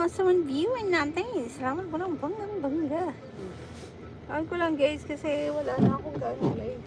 awesome view natin. Salamat po ng banggang-bangga. Kawin ko lang guys kasi wala na akong gano'ng live.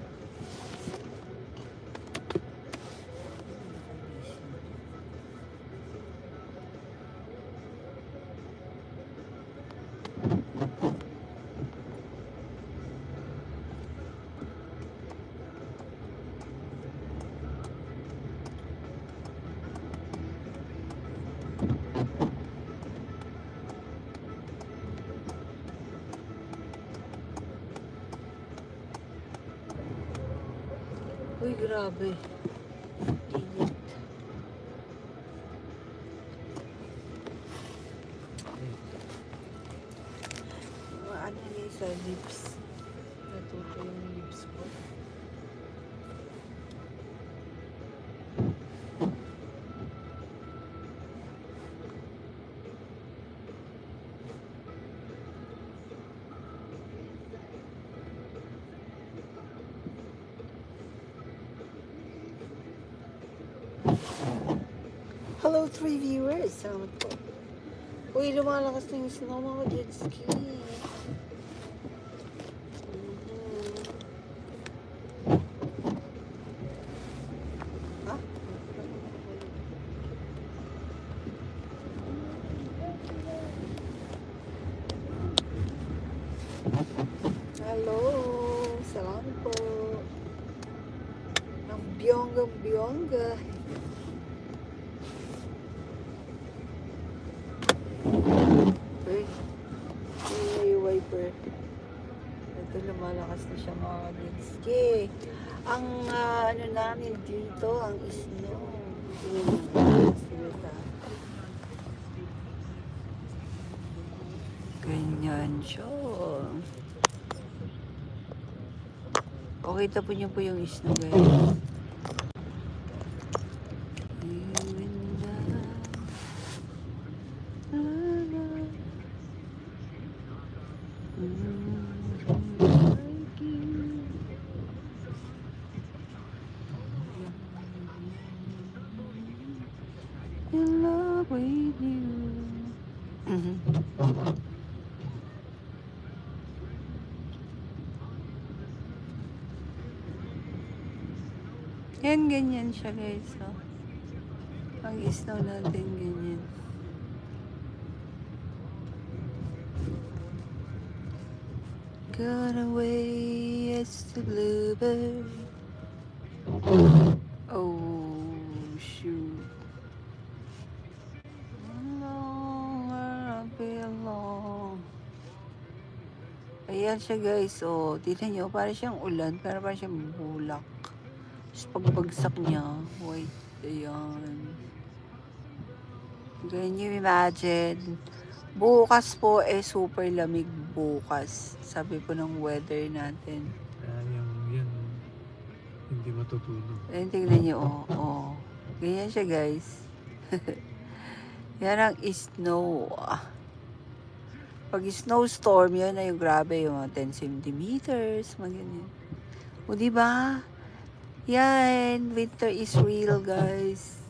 Uy, grabe. Init. Ano niya sa lips? Natuto yung lips ko. Hello, 3 viewers. Salamat po. Uy, lumalakas na yung snow mga jet ski. Hello. Salamat po. Ang biyongga-biyongga. Ito lumalakas na siya mga jet-ski. Ang ano namin dito, ang snow. Ganyan siya. Okay, tapon niyo po yung snow guys. In love with you. Yan, ganyan siya guys. Oh. Ang snow natin ganyan. Gone away as the bluebird. Oh, shoot. Ayan siya guys, oh, tignan nyo, parang siyang ulan, pero parang siyang bulak. Tapos pagbagsak niya, wait, ayan. Can you imagine? Bukas po, super lamig bukas. Sabi po ng weather natin. Yan, hindi matutulog. Ayan, tignan nyo, oh. Ganyan siya guys. Yan ang snow. Pag snowstorm, yun na yung grabe, yung 10 centimeters, mga ganyan. O, diba? Yan, winter is real, guys.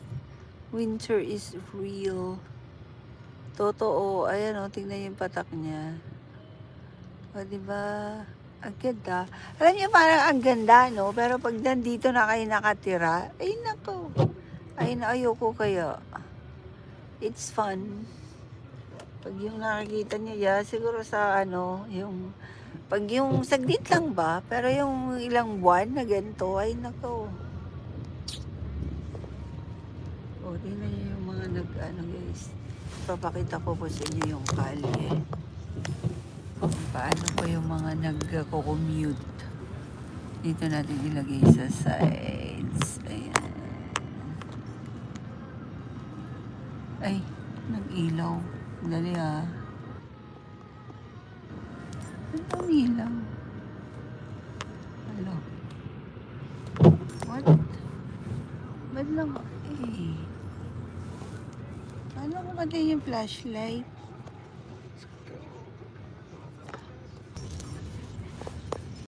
Winter is real. Totoo. Ayan, o, tingnan yung patak niya. O, diba? Ang ganda. Alam niyo, parang ang ganda, no? Pero pag nandito na kayo nakatira, ay, nako. Ay, ayoko kaya. It's fun. Pag yung nakikita niya, siguro sa ano, yung, pag yung saglit lang ba, pero yung ilang buwan na ganito, ay nako. O, tingnan niyo yung mga ano guys. Papakita ko po sa inyo yung kalye. Paano po yung mga nag-commute. Dito natin ilagay sa sides. Ayan. Ay, nag-ilaw. Dali ah. Ang ilaw. Hello. What? Ba't lang? Eh. Ano ko ba din yung flashlight?